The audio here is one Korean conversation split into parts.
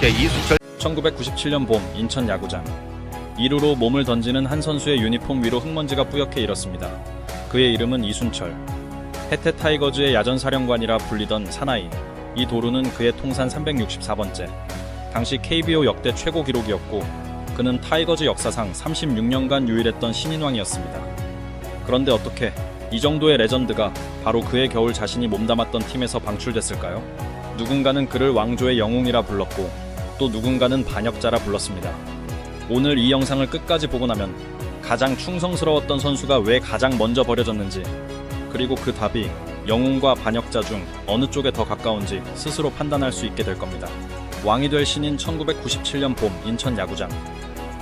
이렇게 이순철 1997년 봄 인천 야구장 2루로 몸을 던지는 한 선수의 유니폼 위로 흙먼지가 뿌옇게 일었습니다. 그의 이름은 이순철. 해태 타이거즈의 야전사령관이라 불리던 사나이. 이 도루는 그의 통산 364번째. 당시 KBO 역대 최고 기록이었고 그는 타이거즈 역사상 36년간 유일했던 신인왕이었습니다. 그런데 어떻게 이 정도의 레전드가 바로 그의 겨울 자신이 몸담았던 팀에서 방출됐을까요? 누군가는 그를 왕조의 영웅이라 불렀고 또 누군가는 반역자라 불렀습니다. 오늘 이 영상을 끝까지 보고 나면 가장 충성스러웠던 선수가 왜 가장 먼저 버려졌는지, 그리고 그 답이 영웅과 반역자 중 어느 쪽에 더 가까운지 스스로 판단할 수 있게 될 겁니다. 왕이 될 신인 1997년 봄 인천 야구장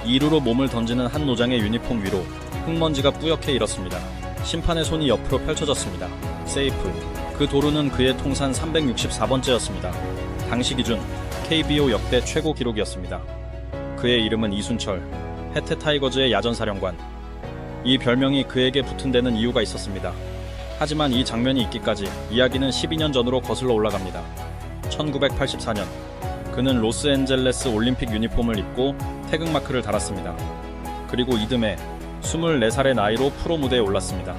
2루로 몸을 던지는 한 노장의 유니폼 위로 흙먼지가 뿌옇게 일었습니다. 심판의 손이 옆으로 펼쳐졌습니다. 세이프. 그 도루는 그의 통산 364번째였습니다. 당시 기준 KBO 역대 최고 기록이었습니다. 그의 이름은 이순철, 해태 타이거즈의 야전사령관. 이 별명이 그에게 붙은 데는 이유가 있었습니다. 하지만 이 장면이 있기까지 이야기는 12년 전으로 거슬러 올라갑니다. 1984년 그는 로스앤젤레스 올림픽 유니폼을 입고 태극마크를 달았습니다. 그리고 이듬해 24살의 나이로 프로 무대에 올랐습니다.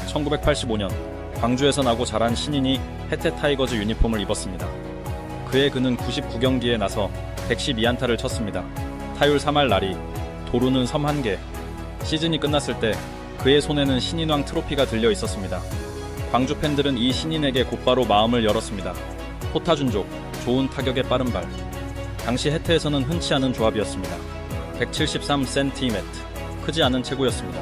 1985년 광주에서 나고 자란 신인이 해태 타이거즈 유니폼을 입었습니다. 그는 99경기에 나서 112안타를 쳤습니다. 타율 3할 날이, 도루는 섬 1개. 시즌이 끝났을 때 그의 손에는 신인왕 트로피가 들려 있었습니다. 광주 팬들은 이 신인에게 곧바로 마음을 열었습니다. 호타준족, 좋은 타격의 빠른 발. 당시 해태에서는 흔치 않은 조합이었습니다. 173cm, 크지 않은 체구였습니다.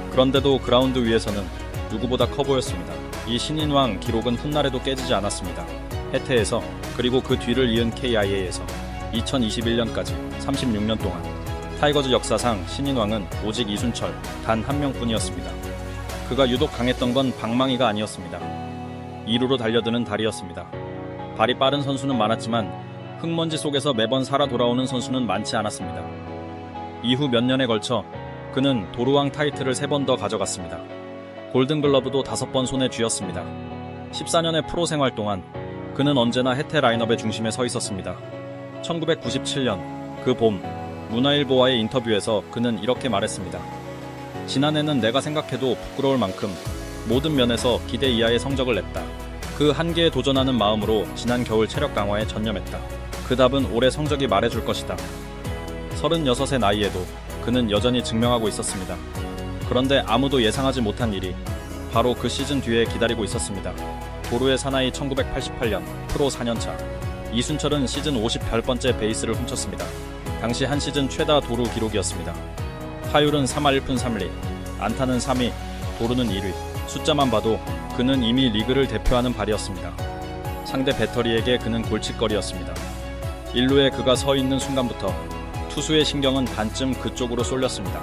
그런데도 그라운드 위에서는 누구보다 커 보였습니다. 이 신인왕 기록은 훗날에도 깨지지 않았습니다. 해태에서 그리고 그 뒤를 이은 KIA에서 2021년까지 36년 동안 타이거즈 역사상 신인왕은 오직 이순철 단 한 명뿐이었습니다. 그가 유독 강했던 건 방망이가 아니었습니다. 2루로 달려드는 다리였습니다. 발이 빠른 선수는 많았지만 흙먼지 속에서 매번 살아 돌아오는 선수는 많지 않았습니다. 이후 몇 년에 걸쳐 그는 도루왕 타이틀을 3번 더 가져갔습니다. 골든글러브도 5번 손에 쥐었습니다. 14년의 프로 생활 동안 그는 언제나 해태 라인업의 중심에 서 있었습니다. 1997년 그 봄 문화일보와의 인터뷰에서 그는 이렇게 말했습니다. 지난해는 내가 생각해도 부끄러울 만큼 모든 면에서 기대 이하의 성적을 냈다. 그 한계에 도전하는 마음으로 지난 겨울 체력 강화에 전념했다. 그 답은 올해 성적이 말해줄 것이다. 36의 나이에도 그는 여전히 증명하고 있었습니다. 그런데 아무도 예상하지 못한 일이 바로 그 시즌 뒤에 기다리고 있었습니다. 도루의 사나이 1988년 프로 4년차 이순철은 시즌 50별번째 베이스를 훔쳤습니다. 당시 한 시즌 최다 도루 기록이었습니다. 타율은 3할 1푼 3리, 안타는 3위, 도루는 1위. 숫자만 봐도 그는 이미 리그를 대표하는 발이었습니다. 상대 배터리에게 그는 골칫거리였습니다. 1루에 그가 서 있는 순간부터 투수의 신경은 반쯤 그쪽으로 쏠렸습니다.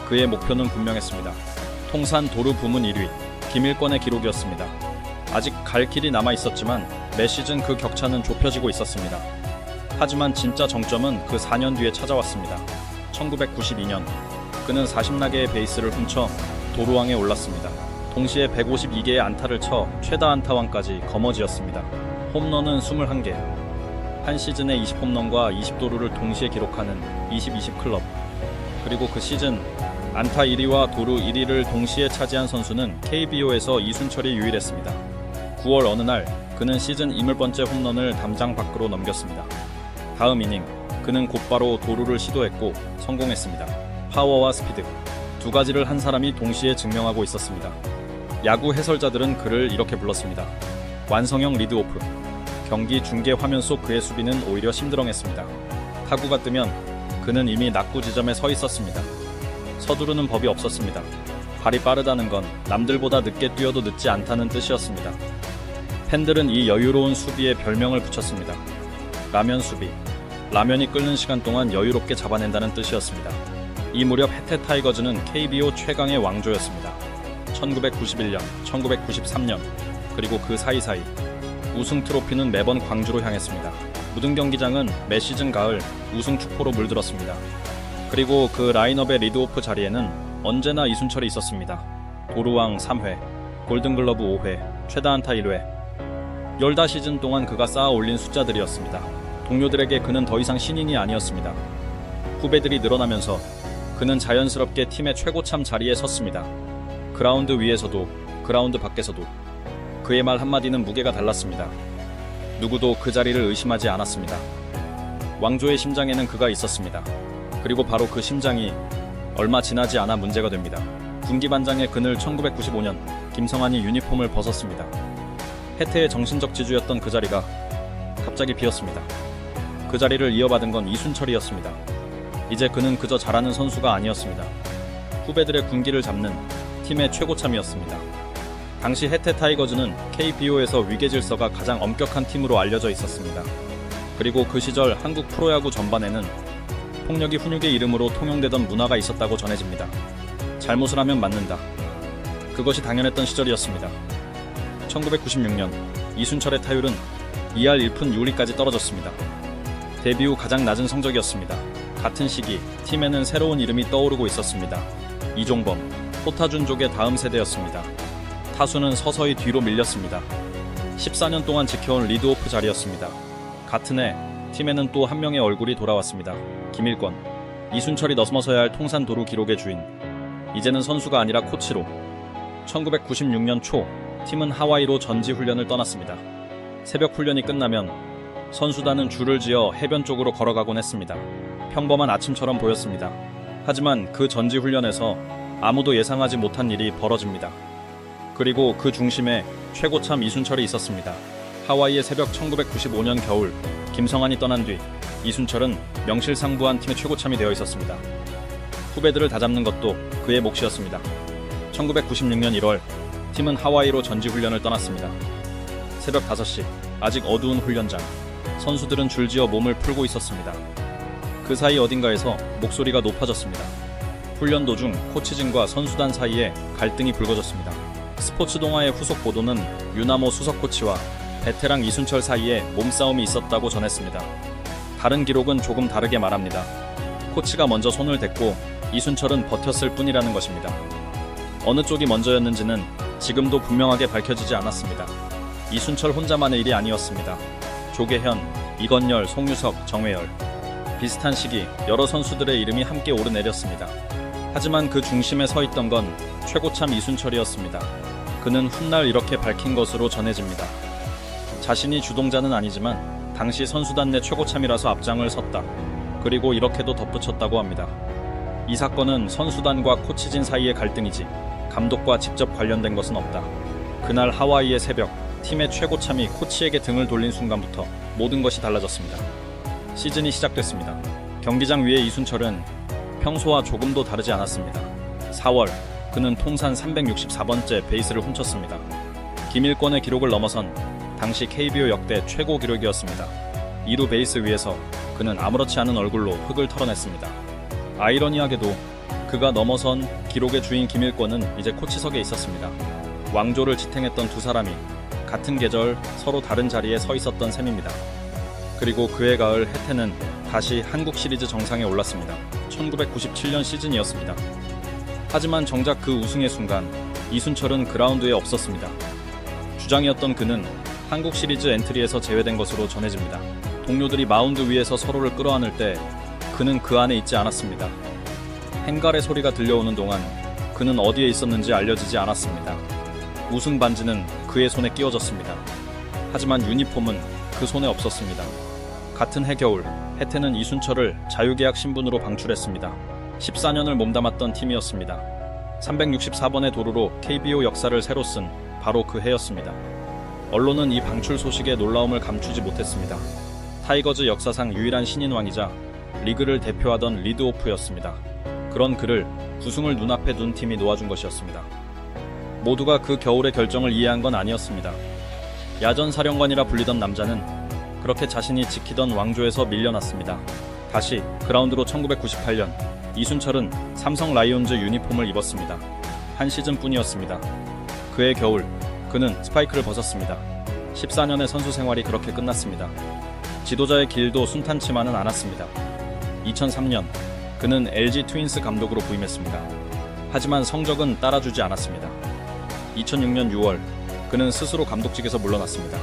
그의 목표는 분명했습니다. 통산 도루 부문 1위, 김일권의 기록이었습니다. 아직 갈 길이 남아 있었지만 매 시즌 그 격차는 좁혀지고 있었습니다. 하지만 진짜 정점은 그 4년 뒤에 찾아왔습니다. 1992년 그는 40나개의 베이스를 훔쳐 도루왕에 올랐습니다. 동시에 152개의 안타를 쳐 최다 안타왕까지 거머쥐었습니다. 홈런은 21개. 한 시즌에 20홈런과 20도루를 동시에 기록하는 20-20 클럽. 그리고 그 시즌 안타 1위와 도루 1위를 동시에 차지한 선수는 KBO에서 이순철이 유일했습니다. 9월 어느 날 그는 시즌 20번째 홈런을 담장 밖으로 넘겼습니다. 다음 이닝 그는 곧바로 도루를 시도했고 성공했습니다. 파워와 스피드 두 가지를 한 사람이 동시에 증명하고 있었습니다. 야구 해설자들은 그를 이렇게 불렀습니다. 완성형 리드오프. 경기 중계 화면 속 그의 수비는 오히려 심드렁했습니다. 타구가 뜨면 그는 이미 낙구 지점에 서 있었습니다. 서두르는 법이 없었습니다. 발이 빠르다는 건 남들보다 늦게 뛰어도 늦지 않다는 뜻이었습니다. 팬들은 이 여유로운 수비에 별명을 붙였습니다. 라면 수비. 라면이 끓는 시간 동안 여유롭게 잡아낸다는 뜻이었습니다. 이 무렵 해태 타이거즈는 KBO 최강의 왕조였습니다. 1991년, 1993년, 그리고 그 사이사이 우승 트로피는 매번 광주로 향했습니다. 무등 경기장은 매 시즌 가을 우승 축포로 물들었습니다. 그리고 그 라인업의 리드오프 자리에는 언제나 이순철이 있었습니다. 도루왕 3회, 골든글러브 5회, 최다 안타 1회. 10다 시즌 동안 그가 쌓아 올린 숫자들이었습니다. 동료들에게 그는 더 이상 신인이 아니었습니다. 후배들이 늘어나면서 그는 자연스럽게 팀의 최고참 자리에 섰습니다. 그라운드 위에서도 그라운드 밖에서도 그의 말 한마디는 무게가 달랐습니다. 누구도 그 자리를 의심하지 않았습니다. 왕조의 심장에는 그가 있었습니다. 그리고 바로 그 심장이 얼마 지나지 않아 문제가 됩니다. 군기반장의 그늘 1995년 김성환이 유니폼을 벗었습니다. 해태의 정신적 지주였던 그 자리가 갑자기 비었습니다. 그 자리를 이어받은 건 이순철이었습니다. 이제 그는 그저 잘하는 선수가 아니었습니다. 후배들의 군기를 잡는 팀의 최고참이었습니다. 당시 해태 타이거즈는 KBO에서 위계질서가 가장 엄격한 팀으로 알려져 있었습니다. 그리고 그 시절 한국 프로야구 전반에는 폭력이 훈육의 이름으로 통용되던 문화가 있었다고 전해집니다. 잘못을 하면 맞는다. 그것이 당연했던 시절이었습니다. 1996년 이순철의 타율은 2할 1푼 6리까지 떨어졌습니다. 데뷔 후 가장 낮은 성적이었습니다. 같은 시기 팀에는 새로운 이름이 떠오르고 있었습니다. 이종범, 호타준족의 다음 세대였습니다. 타수는 서서히 뒤로 밀렸습니다. 14년 동안 지켜온 리드오프 자리였습니다. 같은 해 팀에는 또 한 명의 얼굴이 돌아왔습니다. 김일권, 이순철이 넘어서야 할 통산 도루 기록의 주인. 이제는 선수가 아니라 코치로. 1996년 초 팀은 하와이로 전지 훈련을 떠났습니다. 새벽 훈련이 끝나면 선수단은 줄을 지어 해변 쪽으로 걸어가곤 했습니다. 평범한 아침처럼 보였습니다. 하지만 그 전지 훈련에서 아무도 예상하지 못한 일이 벌어집니다. 그리고 그 중심에 최고참 이순철이 있었습니다. 하와이의 새벽 1995년 겨울 김성환이 떠난 뒤 이순철은 명실상부한 팀의 최고참이 되어 있었습니다. 후배들을 다잡는 것도 그의 몫이었습니다. 1996년 1월 팀은 하와이로 전지훈련을 떠났습니다. 새벽 5시 아직 어두운 훈련장. 선수들은 줄지어 몸을 풀고 있었습니다. 그 사이 어딘가에서 목소리가 높아졌습니다. 훈련 도중 코치진과 선수단 사이에 갈등이 불거졌습니다. 스포츠 동아의 후속 보도는 유나모 수석 코치와 베테랑 이순철 사이에 몸싸움이 있었다고 전했습니다. 다른 기록은 조금 다르게 말합니다. 코치가 먼저 손을 댔고 이순철은 버텼을 뿐이라는 것입니다. 어느 쪽이 먼저였는지는 지금도 분명하게 밝혀지지 않았습니다. 이순철 혼자만의 일이 아니었습니다. 조계현, 이건열, 송유석, 정회열. 비슷한 시기 여러 선수들의 이름이 함께 오르내렸습니다. 하지만 그 중심에 서 있던 건 최고참 이순철이었습니다. 그는 훗날 이렇게 밝힌 것으로 전해집니다. 자신이 주동자는 아니지만 당시 선수단 내 최고참이라서 앞장을 섰다. 그리고 이렇게도 덧붙였다고 합니다. 이 사건은 선수단과 코치진 사이의 갈등이지 감독과 직접 관련된 것은 없다. 그날 하와이의 새벽, 팀의 최고참이 코치에게 등을 돌린 순간부터 모든 것이 달라졌습니다. 시즌이 시작됐습니다. 경기장 위의 이순철은 평소와 조금도 다르지 않았습니다. 4월, 그는 통산 364번째 베이스를 훔쳤습니다. 김일권의 기록을 넘어선 당시 KBO 역대 최고 기록이었습니다. 2루 베이스 위에서 그는 아무렇지 않은 얼굴로 흙을 털어냈습니다. 아이러니하게도 그가 넘어선 기록의 주인 김일권은 이제 코치석에 있었습니다. 왕조를 지탱했던 두 사람이 같은 계절 서로 다른 자리에 서 있었던 셈입니다. 그리고 그해 가을 해태는 다시 한국 시리즈 정상에 올랐습니다. 1997년 시즌이었습니다. 하지만 정작 그 우승의 순간 이순철은 그라운드에 없었습니다. 주장이었던 그는 한국 시리즈 엔트리에서 제외된 것으로 전해집니다. 동료들이 마운드 위에서 서로를 끌어안을 때 그는 그 안에 있지 않았습니다. 행갈의 소리가 들려오는 동안 그는 어디에 있었는지 알려지지 않았습니다. 우승 반지는 그의 손에 끼워졌습니다. 하지만 유니폼은 그 손에 없었습니다. 같은 해 겨울, 해태는 이순철을 자유계약 신분으로 방출했습니다. 14년을 몸담았던 팀이었습니다. 364번의 도루로 KBO 역사를 새로 쓴 바로 그 해였습니다. 언론은 이 방출 소식의 놀라움을 감추지 못했습니다. 타이거즈 역사상 유일한 신인왕이자 리그를 대표하던 리드오프였습니다. 그런 그를 우승을 눈앞에 둔 팀이 놓아준 것이었습니다. 모두가 그 겨울의 결정을 이해한 건 아니었습니다. 야전사령관이라 불리던 남자는 그렇게 자신이 지키던 왕조에서 밀려났습니다. 다시 그라운드로 1998년 이순철은 삼성 라이온즈 유니폼을 입었습니다. 한 시즌뿐이었습니다. 그해 겨울 그는 스파이크를 벗었습니다. 14년의 선수 생활이 그렇게 끝났습니다. 지도자의 길도 순탄치만은 않았습니다. 2003년 그는 LG 트윈스 감독으로 부임했습니다. 하지만 성적은 따라주지 않았습니다. 2006년 6월 그는 스스로 감독직에서 물러났습니다.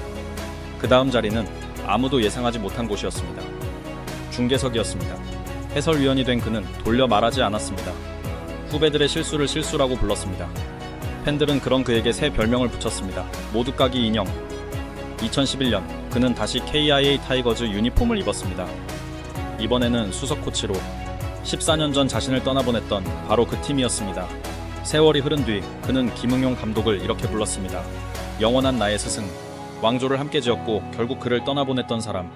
그 다음 자리는 아무도 예상하지 못한 곳이었습니다. 중계석이었습니다. 해설위원이 된 그는 돌려 말하지 않았습니다. 후배들의 실수를 실수라고 불렀습니다. 팬들은 그런 그에게 새 별명을 붙였습니다. 모두까기 인형. 2011년 그는 다시 KIA 타이거즈 유니폼을 입었습니다. 이번에는 수석 코치로 14년 전 자신을 떠나보냈던 바로 그 팀이었습니다. 세월이 흐른 뒤 그는 김응용 감독을 이렇게 불렀습니다. 영원한 나의 스승. 왕조를 함께 지었고 결국 그를 떠나보냈던 사람.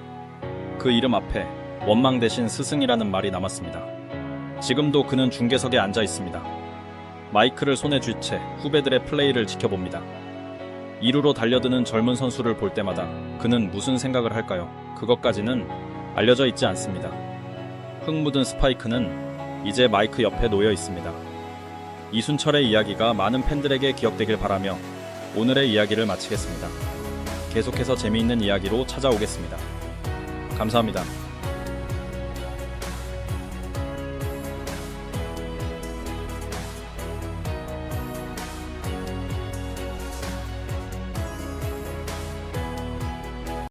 그 이름 앞에 원망 대신 스승이라는 말이 남았습니다. 지금도 그는 중계석에 앉아 있습니다. 마이크를 손에 쥘 채 후배들의 플레이를 지켜봅니다. 2루로 달려드는 젊은 선수를 볼 때마다 그는 무슨 생각을 할까요? 그것까지는 알려져 있지 않습니다. 흙 묻은 스파이크는 이제 마이크 옆에 놓여 있습니다. 이순철의 이야기가 많은 팬들에게 기억되길 바라며 오늘의 이야기를 마치겠습니다. 계속해서 재미있는 이야기로 찾아오겠습니다. 감사합니다.